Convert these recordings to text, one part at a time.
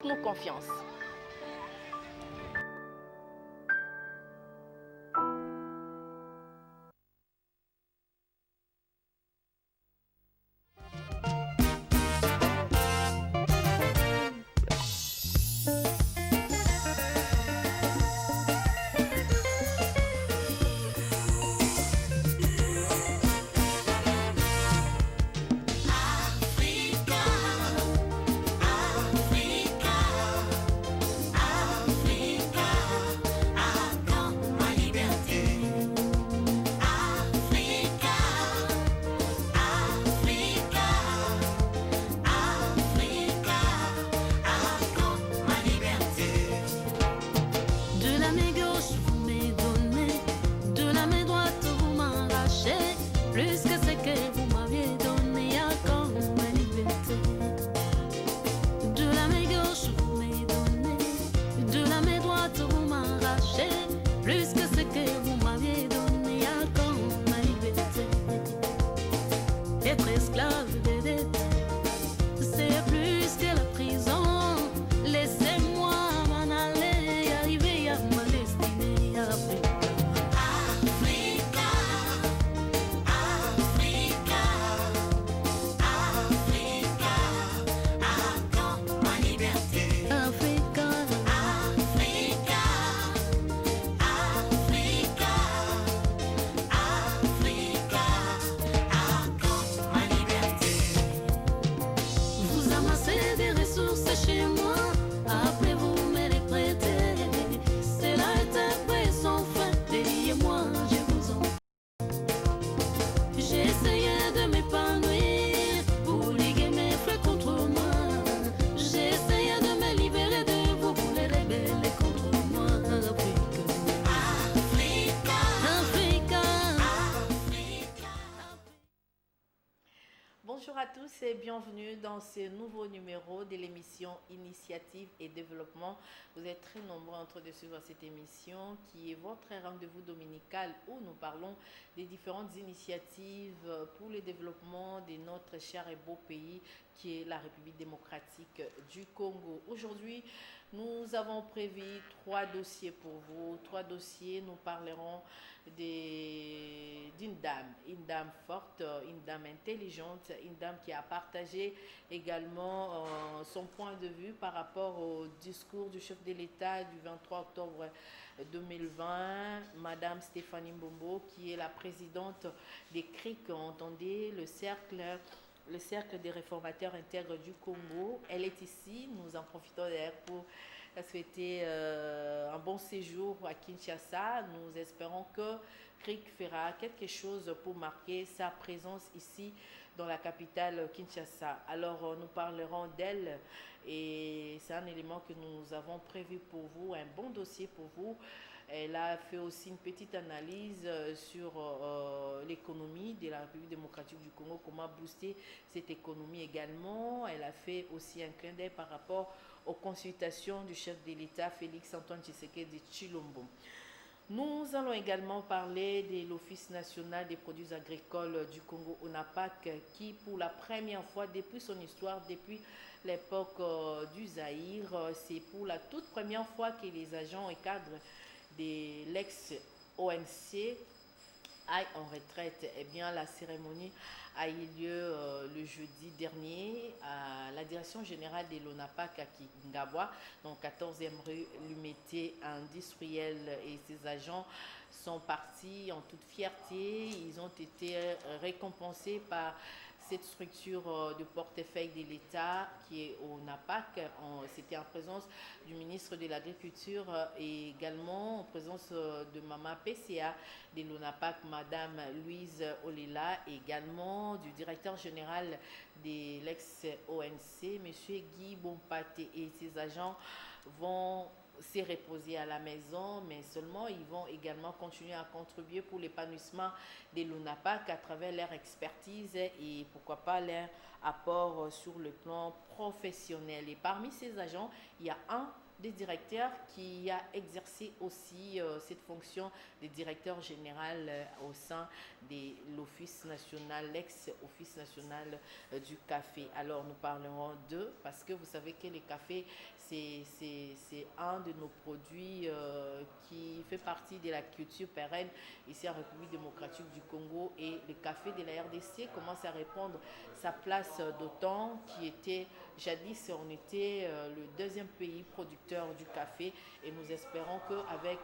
Nous confiance. Bonjour à tous et bienvenue dans ce nouveau numéro de l'émission Initiative et Développement. Vous êtes très nombreux en train de suivre cette émission qui est votre rendez-vous dominical où nous parlons des différentes initiatives pour le développement de notre cher et beau pays qui est la République démocratique du Congo. Aujourd'hui, nous avons prévu 3 dossiers pour vous. 3 dossiers, nous parlerons d'une dame forte, une dame intelligente, une dame qui a partagé également son point de vue par rapport au discours du chef de l'État du 23 octobre 2020, Madame Stéphanie Mbombo, qui est la présidente des CRIC, entendez, le cercle des réformateurs intègres du Congo. Elle est ici, nous en profitons d'ailleurs pour souhaiter un bon séjour à Kinshasa. Nous espérons que CRIC fera quelque chose pour marquer sa présence ici dans la capitale Kinshasa. Alors nous parlerons d'elle et c'est un élément que nous avons prévu pour vous, un bon dossier pour vous. Elle a fait aussi une petite analyse sur l'économie de la République démocratique du Congo, comment booster cette économie également. Elle a fait aussi un clin d'œil par rapport aux consultations du chef de l'État, Félix-Antoine Tshisekedi Tshilombo. Nous allons également parler de l'Office national des produits agricoles du Congo, ONAPAC, qui pour la première fois depuis son histoire, depuis l'époque du Zaïre, c'est pour la toute première fois que les agents et cadres de l'ex-ONC aillent en retraite. Eh bien, la cérémonie a eu lieu le jeudi dernier à la direction générale de l'ONAPAC à Kingabwa, donc 14e rue Lumété industrielle. Et ces agents sont partis en toute fierté. Ils ont été récompensés par cette structure de portefeuille de l'État qui est au NAPAC. C'était en présence du ministre de l'Agriculture et également en présence de Mama PCA de l'ONAPAC, Madame Louise Olela, et également du directeur général de l'ex-ONC, Monsieur Guy Bompate. Et ses agents vont se reposer à la maison, mais seulement ils vont également continuer à contribuer pour l'épanouissement de l'ONAPAC à travers leur expertise et pourquoi pas leur apport sur le plan professionnels. Et parmi ces agents, il y a un des directeurs qui a exercé aussi cette fonction de directeur général au sein de l'Office national, l'ex-Office national du café. Alors nous parlerons d'eux parce que vous savez que le café, c'est un de nos produits qui fait partie de la culture pérenne ici en République démocratique du Congo, et le café de la RDC commence à répondre sa place d'autant qui était jadis, on était le deuxième pays producteur du café, et nous espérons qu'avec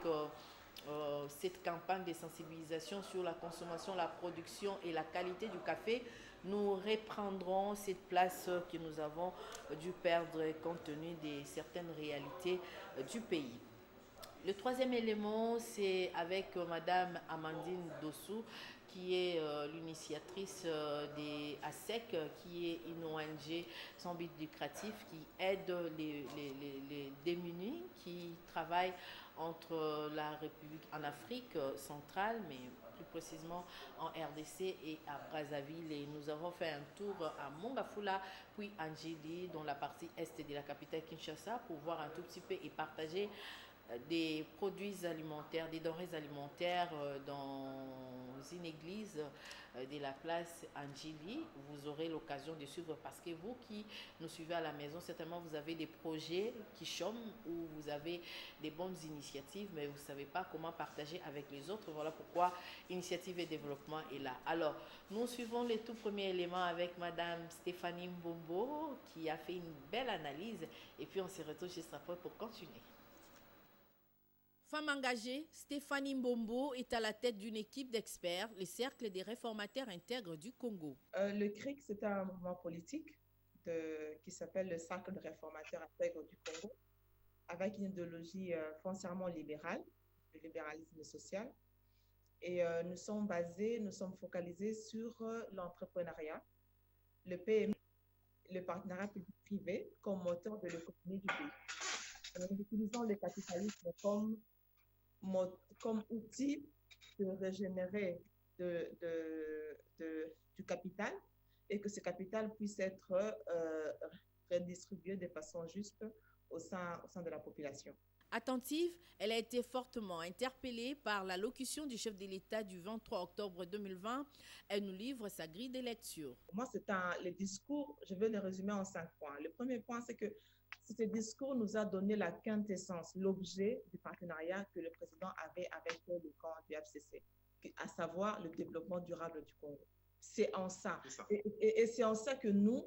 cette campagne de sensibilisation sur la consommation, la production et la qualité du café, nous reprendrons cette place que nous avons dû perdre compte tenu de certaines réalités du pays. Le troisième élément, c'est avec Madame Amandine Dossou, qui est l'initiatrice des ASEC, qui est une ONG sans but lucratif qui aide les démunis qui travaillent entre la République en Afrique centrale, mais plus précisément en RDC et à Brazzaville. Et nous avons fait un tour à Mongafula, puis à Njili, dans la partie est de la capitale Kinshasa, pour voir un tout petit peu et partager des produits alimentaires, des denrées alimentaires dans une église de la place Angili. Vous aurez l'occasion de suivre parce que vous qui nous suivez à la maison, certainement vous avez des projets qui chôment ou vous avez des bonnes initiatives, mais vous ne savez pas comment partager avec les autres. Voilà pourquoi Initiative et Développement est là. Alors, nous suivons les tout premiers éléments avec Madame Stéphanie Mbombo qui a fait une belle analyse, et puis on se retrouve juste après pour continuer. Femme engagée, Stéphanie Mbombo est à la tête d'une équipe d'experts, le Cercle des réformateurs intègres du Congo. Le CRIC, c'est un mouvement politique qui s'appelle le Cercle des réformateurs intègres du Congo, avec une idéologie foncièrement libérale, le libéralisme social. Et nous sommes focalisés sur l'entrepreneuriat, le PME, le partenariat public-privé comme moteur de l'économie du pays. Nous utilisons le capitalisme comme outil de régénérer du capital, et que ce capital puisse être redistribué de façon juste au sein de la population. Attentive, elle a été fortement interpellée par l'allocution du chef de l'État du 23 octobre 2020. Elle nous livre sa grille de lecture. Moi, le discours, je vais le résumer en 5 points. Le premier point, c'est que ce discours nous a donné la quintessence, l'objet du partenariat que le président avait avec le camp du FCC, à savoir le développement durable du Congo. C'est en ça. Et c'est en ça que nous,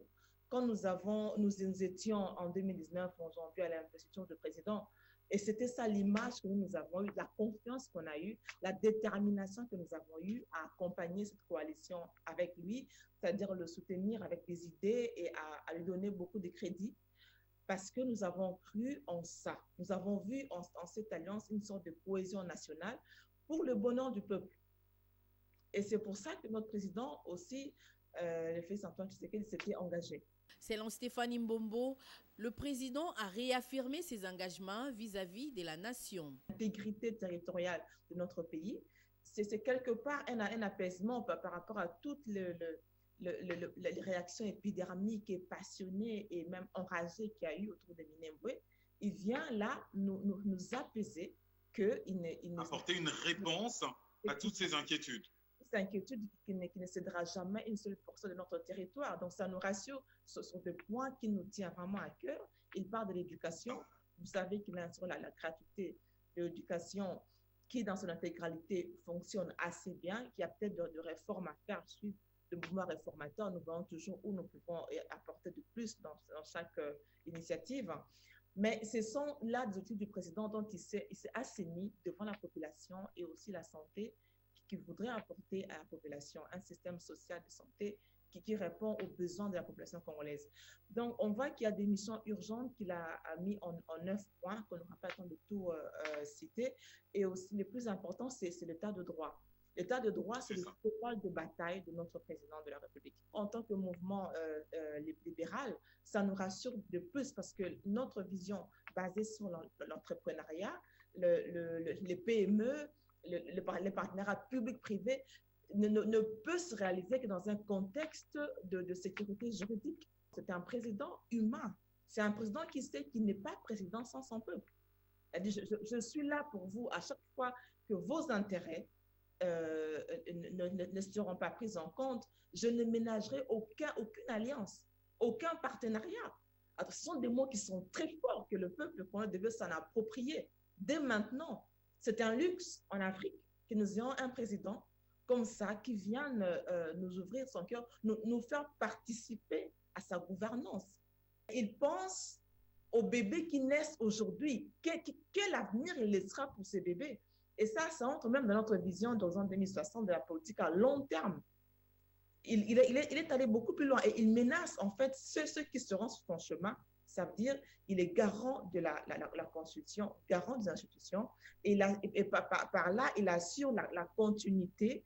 quand nous étions en 2019, en janvier, à l'investiture du président, et c'était ça l'image que nous avons eue, la confiance qu'on a eue, la détermination que nous avons eue à accompagner cette coalition avec lui, c'est-à-dire le soutenir avec des idées et à lui donner beaucoup de crédit, parce que nous avons cru en ça. Nous avons vu en cette alliance une sorte de cohésion nationale pour le bonheur du peuple. Et c'est pour ça que notre président aussi, le fils Antoine Tshisekedi, s'était engagé. Selon Stéphanie Mbombo, le président a réaffirmé ses engagements vis-à-vis de la nation. L'intégrité territoriale de notre pays, c'est quelque part un apaisement par rapport à toutes les réactions épidermiques et passionnées et même enragées qu'il y a eu autour de Minembwe. Il vient là nous apaiser apporter une réponse à toutes ces inquiétudes. Ces inquiétudes qui ne cédera jamais une seule portion de notre territoire. Donc, ça nous rassure. Ce sont des points qui nous tiennent vraiment à cœur. Il parle de l'éducation. Vous savez qu'il y a sur la gratuité de l'éducation qui, dans son intégralité, fonctionne assez bien, qu'il y a peut-être de réformes à faire suivre le mouvement réformateur. Nous voyons toujours où nous pouvons apporter de plus dans chaque initiative. Mais ce sont là des outils du président dont il s'est assaini devant la population et aussi la santé, qui voudrait apporter à la population un système social de santé qui répond aux besoins de la population congolaise. Donc, on voit qu'il y a des missions urgentes qu'il a mis en 9 points, qu'on n'aura pas le temps de tout citer. Et aussi, le plus important, c'est l'état de droit. L'état de droit, c'est le cheval de bataille de notre président de la République. En tant que mouvement libéral, ça nous rassure de plus parce que notre vision basée sur l'entrepreneuriat, les PME, les partenariats publics-privés ne peut se réaliser que dans un contexte de sécurité juridique C'est un président humain. C'est un président qui sait qu'il n'est pas président sans son peuple. Elle dit, je suis là pour vous à chaque fois que vos intérêts ne seront pas pris en compte. Je ne ménagerai aucune alliance, aucun partenariat. Alors, ce sont des mots qui sont très forts que le peuple congolais devait s'en approprier dès maintenant. C'est un luxe en Afrique que nous ayons un président comme ça qui vient nous ouvrir son cœur, nous faire participer à sa gouvernance. Il pense aux bébés qui naissent aujourd'hui. Quel avenir il laissera pour ces bébés? Et ça entre même dans notre vision d'horizon 2060 de la politique à long terme. Il est allé beaucoup plus loin et il menace en fait ceux qui seront sur son chemin. Ça veut dire qu'il est garant de la Constitution, garant des institutions et par là, il assure la continuité.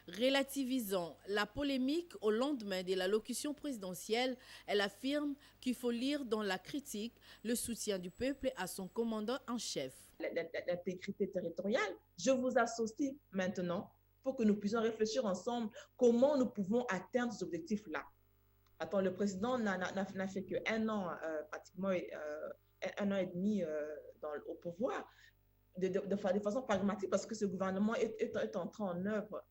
Relativisant la polémique au lendemain de l'allocution présidentielle, elle affirme qu'il faut lire dans la critique le soutien du peuple à son commandant en chef. L'intégrité territoriale, je vous associe maintenant pour que nous puissions réfléchir ensemble comment nous pouvons atteindre ces objectifs-là. Attends, le président n'a fait qu'un an, pratiquement un an et demi au pouvoir. De façon pragmatique, parce que ce gouvernement est entré en œuvre,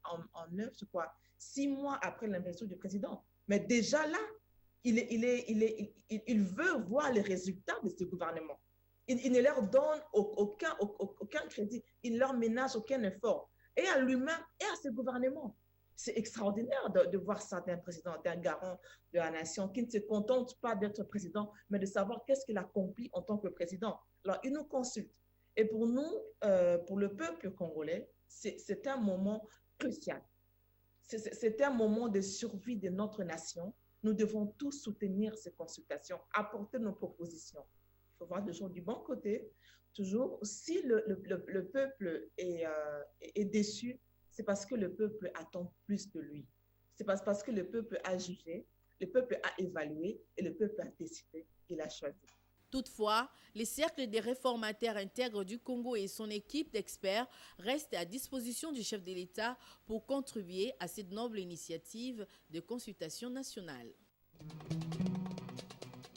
je crois, 6 mois après l'investiture du président. Mais déjà là, il veut voir les résultats de ce gouvernement. Il ne leur donne aucun crédit, il ne leur ménage aucun effort. Et à lui-même et à ce gouvernement. C'est extraordinaire de voir ça d'un président, d'un garant de la nation qui ne se contente pas d'être président, mais de savoir qu'est-ce qu'il accomplit en tant que président. Alors, il nous consulte. Et pour nous, pour le peuple congolais, c'est un moment crucial. C'est un moment de survie de notre nation. Nous devons tous soutenir ces consultations, apporter nos propositions. Il faut voir les choses du bon côté. Toujours, si le peuple est déçu, c'est parce que le peuple attend plus de lui. C'est parce que le peuple a jugé, le peuple a évalué et le peuple a décidé, il a choisi. Toutefois, les cercles des réformateurs intègres du Congo et son équipe d'experts restent à disposition du chef de l'État pour contribuer à cette noble initiative de consultation nationale.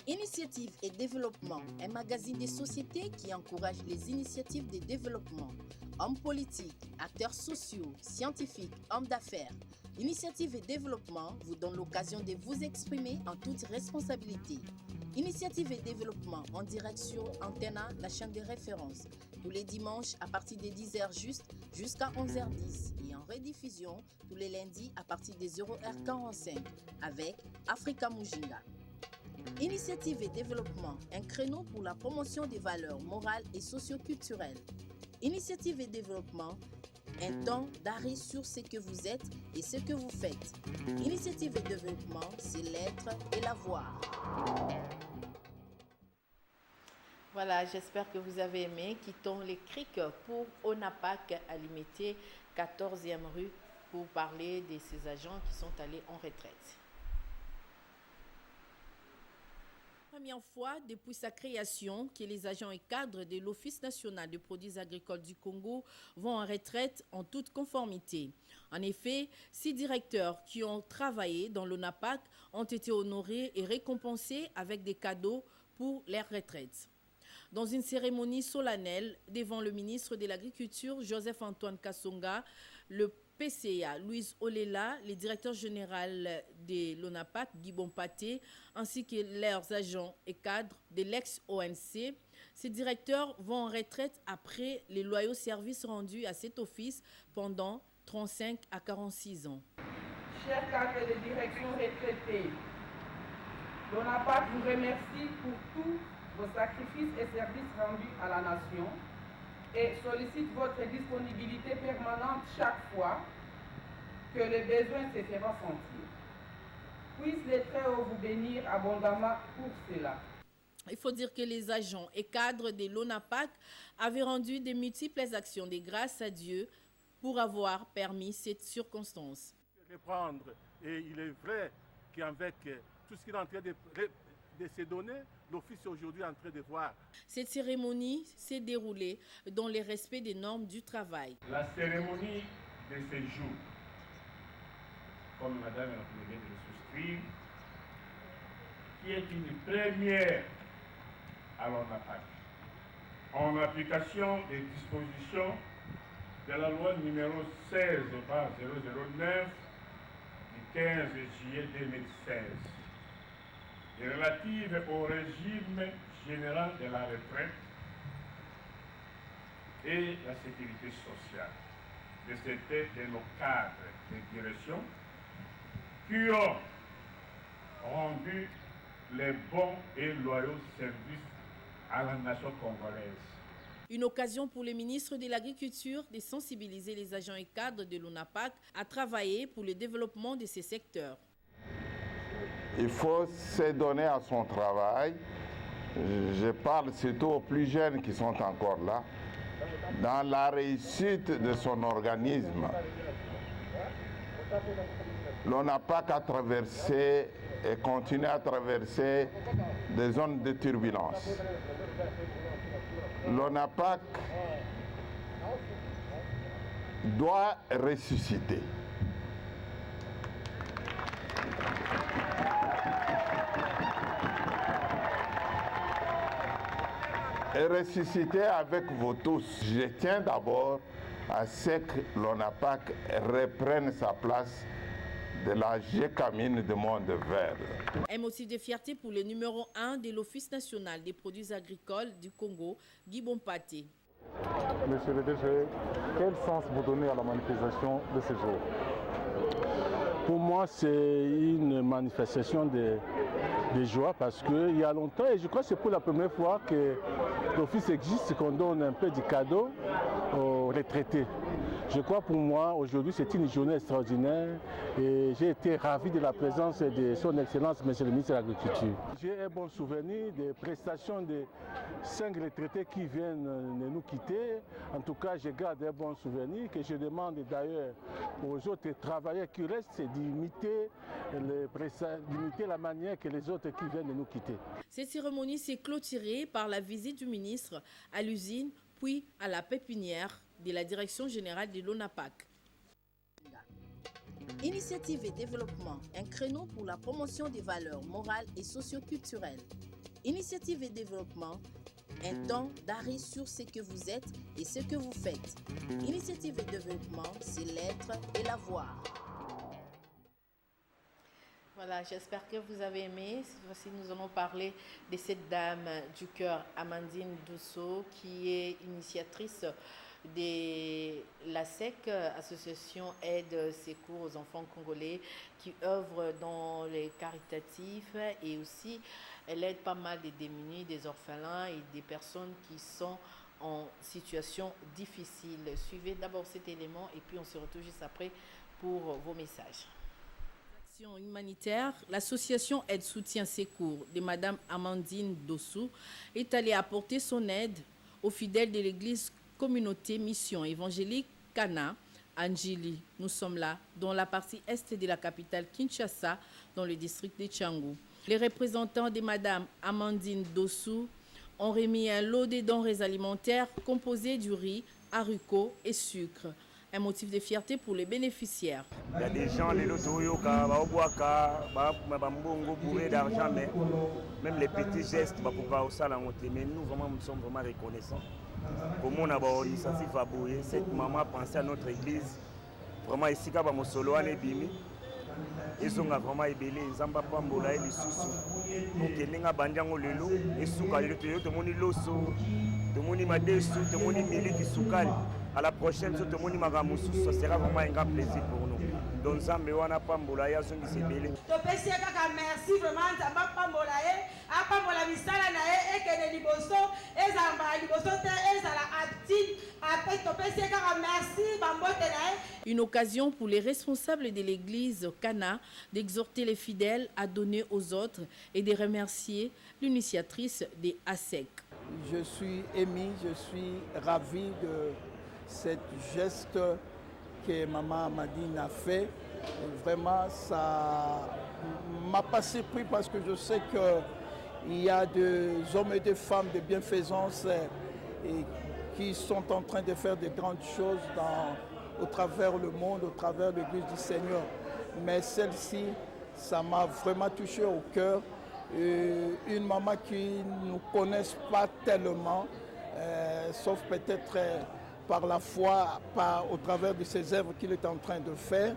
Initiative et développement, un magazine des sociétés qui encourage les initiatives de développement. Hommes politiques, acteurs sociaux, scientifiques, hommes d'affaires. Initiative et développement vous donne l'occasion de vous exprimer en toute responsabilité. Initiative et développement en direct sur Antena, la chaîne de référence, tous les dimanches à partir de 10h jusqu'à 11h10 et en rediffusion tous les lundis à partir de 0h45 avec Africa Mujinga. Initiative et développement, un créneau pour la promotion des valeurs morales et socio-culturelles. Initiative et développement, un temps d'arrêt sur ce que vous êtes et ce que vous faites. Initiative et développement, c'est l'être et l'avoir. Voilà, j'espère que vous avez aimé. Quittons les criques pour ONAPAC à Limité, 14e rue, pour parler de ces agents qui sont allés en retraite. Première fois depuis sa création que les agents et cadres de l'Office national des produits agricoles du Congo vont en retraite en toute conformité. En effet, 6 directeurs qui ont travaillé dans l'ONAPAC ont été honorés et récompensés avec des cadeaux pour leur retraite. Dans une cérémonie solennelle devant le ministre de l'Agriculture, Joseph-Antoine Kassonga, le PCA, Louise Olela, le directeur général de l'ONAPAC, Guy Bompaté, ainsi que leurs agents et cadres de l'ex-ONC. Ces directeurs vont en retraite après les loyaux services rendus à cet office pendant 35 à 46 ans. Chers cadres de direction retraités, l'ONAPAC vous remercie pour tous vos sacrifices et services rendus à la nation et sollicite votre disponibilité permanente chaque fois que le besoin se fera sentir. Puisse le Très-Haut vous bénir abondamment pour cela. Il faut dire que les agents et cadres de l'ONAPAC avaient rendu de multiples actions de grâce à Dieu pour avoir permis cette circonstance. Reprendre, et il est vrai qu'avec tout ce qu'il est en train de se donner, l'Office est aujourd'hui en train de voir. Cette cérémonie s'est déroulée dans le respect des normes du travail. La cérémonie de ce jour, comme Madame vient de le souscrire, qui est une première à l'ONAPAC, en application des dispositions de la loi numéro 16/009 du 15 juillet 2016 et relative au régime général de la retraite et la sécurité sociale. C'était de nos cadres de direction qui ont rendu les bons et loyaux services à la nation congolaise. Une occasion pour le ministre de l'Agriculture de sensibiliser les agents et cadres de l'ONAPAC à travailler pour le développement de ces secteurs. Il faut se donner à son travail. Je parle surtout aux plus jeunes qui sont encore là, dans la réussite de son organisme. L'ONAPAC a traversé et continue à traverser des zones de turbulence. L'ONAPAC doit ressusciter. Et ressusciter avec vous tous. Je tiens d'abord à ce que l'ONAPAC reprenne sa place de la Gécamine du monde vert. Un motif de fierté pour le numéro 1 de l'Office national des produits agricoles du Congo, Guy Bompaté. Monsieur le DG, quel sens vous donnez à la manifestation de ce jour? Pour moi, c'est une manifestation de joie parce qu'il y a longtemps, et je crois que c'est pour la première fois que l'Office existe, qu'on donne un peu de cadeau aux retraités. Je crois pour moi, aujourd'hui, c'est une journée extraordinaire et j'ai été ravi de la présence de son Excellence, Monsieur le ministre de l'Agriculture. J'ai un bon souvenir des prestations de 5 retraités qui viennent de nous quitter. En tout cas, je garde un bon souvenir que je demande d'ailleurs aux autres travailleurs qui restent, c'est d'imiter la manière que les autres qui viennent de nous quitter. Cette cérémonie s'est clôturée par la visite du ministre à l'usine, puis à la pépinière de la Direction générale de l'ONAPAC. Initiative et développement, un créneau pour la promotion des valeurs morales et socio-culturelles. Initiative et développement, un temps d'arrêt sur ce que vous êtes et ce que vous faites. Initiative et développement, c'est l'être et l'avoir. Voilà, j'espère que vous avez aimé. Cette fois-ci, nous allons parler de cette dame du cœur, Amandine Dosso, qui est initiatrice de l'ASEC, Association Aide Secours aux enfants congolais, qui œuvre dans les caritatifs et aussi elle aide pas mal des démunis, des orphelins et des personnes qui sont en situation difficile. Suivez d'abord cet élément et puis on se retrouve juste après pour vos messages. Humanitaire, l'association Aide Soutien Secours de Madame Amandine Dosso est allée apporter son aide aux fidèles de l'église communauté mission évangélique Cana, Anjili. Nous sommes là, dans la partie est de la capitale Kinshasa, dans le district de Tchangou. Les représentants de Madame Amandine Dosso ont remis un lot de denrées alimentaires composées du riz, haricots et sucre. Un motif de fierté pour les bénéficiaires. Il y a des gens, les lotoyoka, bourrés d'argent, mais même les petits gestes, mais nous, vraiment, nous sommes vraiment reconnaissants. Comment on a une initiative à Boye, cette maman a pensé à notre église, vraiment ici, quand on solo en Ebimi, ils ont vraiment ébélé, ils ont pas pambola et les sous-sous. Donc, il y a bandiango lelo, et souka, le toyo, tout le monde est loso, tout le monde est madessu, tout le monde est mili qui soukali. À la prochaine, tout le monde est ça sera vraiment un grand plaisir pour nous. Donc, ça me wana pambola ya zongi sebele. Topesi kaka merci vraiment nzamba pambola ye, a pambola misala na ye ekene liboso, ezamba liboso te ezala active, après topesi kaka merci bambote na ye. Une occasion pour les responsables de l'église Cana d'exhorter les fidèles à donner aux autres et de remercier l'initiatrice des ASEC. Je suis ému, je suis ravi de cet geste que Maman Amandine a fait. Vraiment, ça m'a pas surpris parce que je sais qu'il y a des hommes et des femmes de bienfaisance et qui sont en train de faire de grandes choses au travers le monde, au travers l'Église du Seigneur. Mais celle-ci, ça m'a vraiment touché au cœur une maman qui ne nous connaisse pas tellement, sauf peut-être par la foi, au travers de ses œuvres qu'il est en train de faire,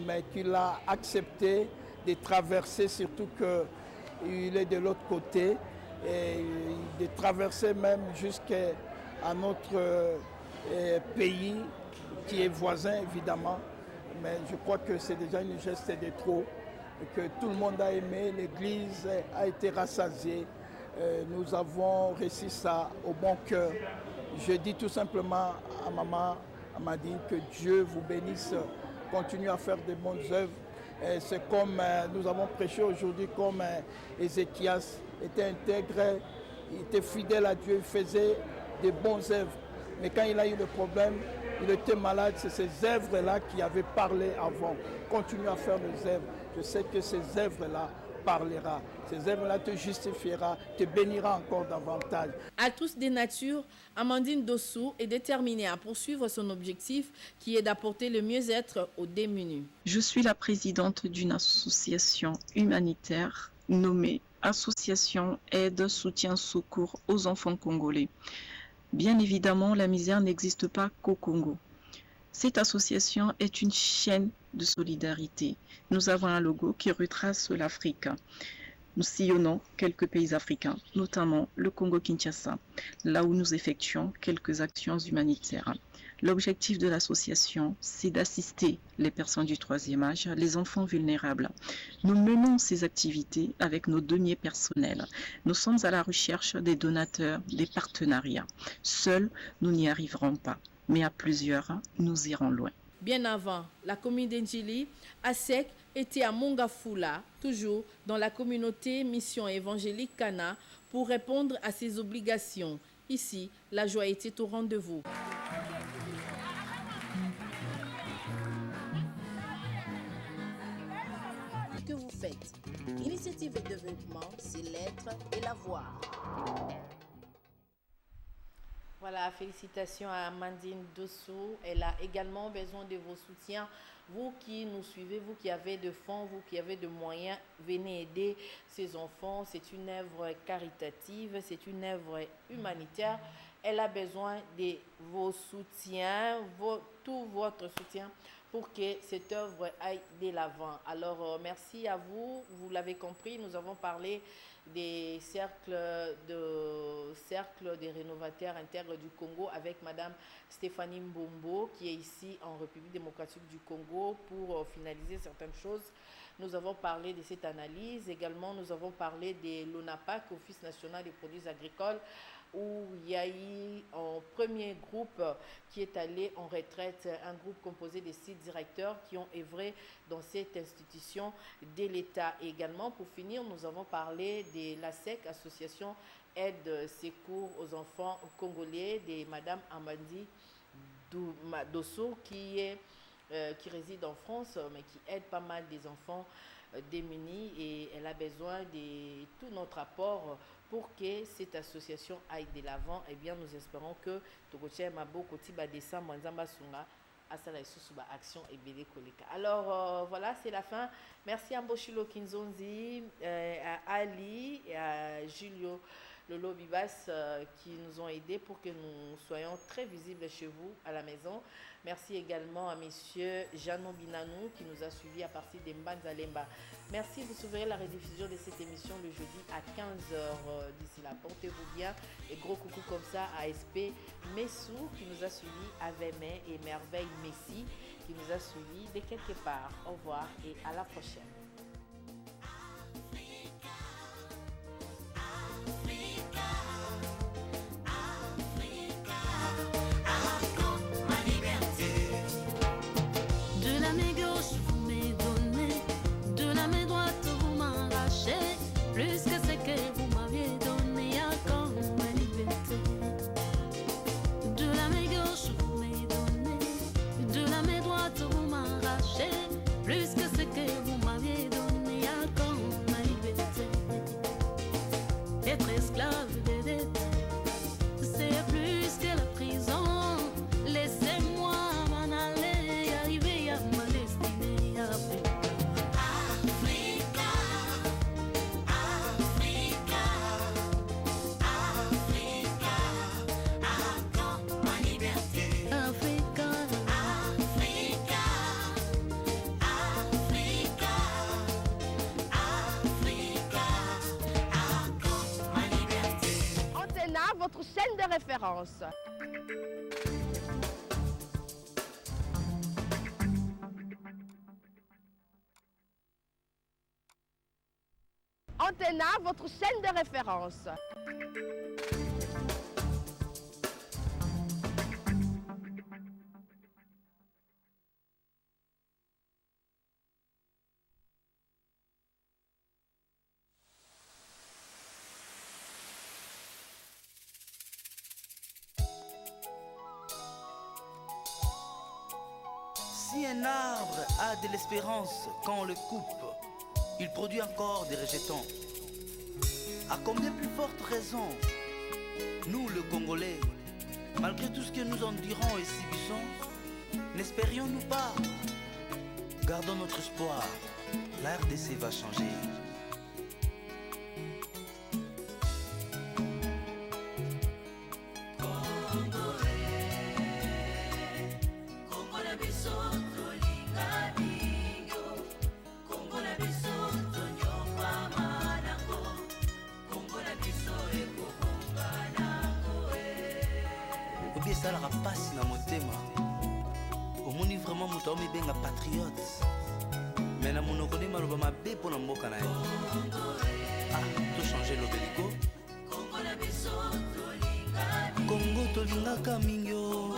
mais qu'il a accepté de traverser, surtout qu'il est de l'autre côté, et de traverser même jusqu'à notre pays, qui est voisin évidemment. Mais je crois que c'est déjà une geste de trop, que tout le monde a aimé, l'Église a été rassasiée. Nous avons réussi ça au bon cœur. Je dis tout simplement à maman Amadine que Dieu vous bénisse, continue à faire de bonnes œuvres. C'est comme nous avons prêché aujourd'hui, comme Ézéchias était intègre, il était fidèle à Dieu, il faisait de bonnes œuvres. Mais quand il a eu le problème, il était malade, c'est ces œuvres-là qui avaient parlé avant. Continue à faire les œuvres. Je sais que ces œuvres-là parlera. Ces œuvres-là te justifiera, te bénira encore davantage. Actrice des natures, Amandine Dossou est déterminée à poursuivre son objectif qui est d'apporter le mieux-être aux démunis. Je suis la présidente d'une association humanitaire nommée Association Aide, Soutien, Secours aux enfants congolais. Bien évidemment, la misère n'existe pas qu'au Congo. Cette association est une chaîne de solidarité. Nous avons un logo qui retrace l'Afrique. Nous sillonnons quelques pays africains, notamment le Congo-Kinshasa, là où nous effectuons quelques actions humanitaires. L'objectif de l'association, c'est d'assister les personnes du troisième âge, les enfants vulnérables. Nous menons ces activités avec nos deniers personnels. Nous sommes à la recherche des donateurs, des partenariats. Seuls, nous n'y arriverons pas, mais à plusieurs, nous irons loin. Bien avant, la commune d'Endjili, ASEC, était à Mongafula, toujours dans la communauté Mission évangélique Cana, pour répondre à ses obligations. Ici, la joie était au rendez-vous. Que vous faites? Initiative et développement, c'est l'être et la voir. Voilà, félicitations à Amandine Dossou. Elle a également besoin de vos soutiens. Vous qui nous suivez, vous qui avez de fonds, vous qui avez de moyens, venez aider ces enfants. C'est une œuvre caritative, c'est une œuvre humanitaire. Elle a besoin de vos soutiens, tout votre soutien pour que cette œuvre aille de l'avant. Alors, merci à vous. Vous l'avez compris, nous avons parlé des cercles des rénovateurs intègres du Congo avec Madame Stéphanie Mbombo qui est ici en République démocratique du Congo pour finaliser certaines choses. Nous avons parlé de cette analyse. Également, nous avons parlé de l'ONAPAC, Office national des produits agricoles, où il y a eu un premier groupe qui est allé en retraite, un groupe composé de 6 directeurs qui ont œuvré dans cette institution de l'État. Et également, pour finir, nous avons parlé de l'ASEC, Association Aide Secours aux enfants congolais, de Madame Amandine Dossou qui réside en France, mais qui aide pas mal des enfants démunis, et elle a besoin de tout notre apport pour que cette association aille de l'avant. Eh bien, nous espérons que Togotia Mabo Kotiba décembre Nzamba Sunga Asala Susuba Action et Bélé Koleka. Alors voilà, c'est la fin. Merci à Mboshilo Kinzonzi, à Ali et à Julio Lolo Bibas qui nous ont aidés pour que nous soyons très visibles chez vous à la maison. Merci également à Monsieur Janon Binanou qui nous a suivis à partir de Mbanzalemba. Merci, vous suivrez la rediffusion de cette émission le jeudi à 15h. D'ici là, portez-vous bien. Et gros coucou comme ça à SP Messou qui nous a suivis, Avemé et Merveille Messi qui nous a suivis de quelque part. Au revoir et à la prochaine. Plus que ce que vous m'aviez donné, encore ma liberté. De la main gauche, vous m'avez donné. De la main droite, vous m'arrachez. Plus que ce que vous m'aviez votre chaîne de référence. Antenna, votre chaîne de référence. Si un arbre a de l'espérance quand on le coupe, il produit encore des rejetons. À combien plus forte raison, nous le Congolais, malgré tout ce que nous endurons et subissons, n'espérions-nous pas? Gardons notre espoir, la RDC va changer. esalaka pasi na motema omoni vraiment moto aomibenga patriote me na monoko nde maloba mabe mpo na mboka na ye tochange lobeliko kongo tolingaka mingi o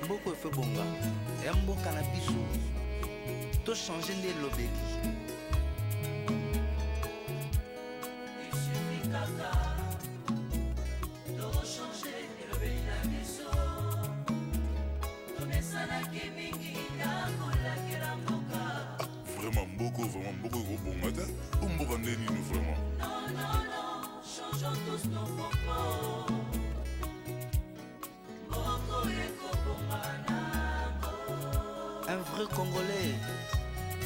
mboko efe bonga ya mboka na biso tochange nde lobeli Vraiment beaucoup bon matin. On me rend nous vraiment. Non, changeons tous nos propos. Un vrai Congolais,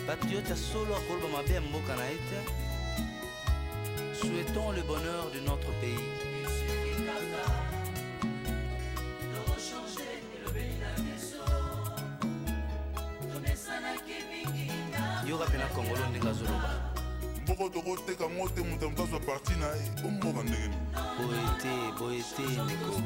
patriote à solo à Kolbamabe Mboka na ete. Souhaitons le bonheur de notre pays. Yoga pena Congolo ndinga zoloba. Mboko toko teka mote mutambazo parti na e. Mboka ndenge ni. Boete ndeko.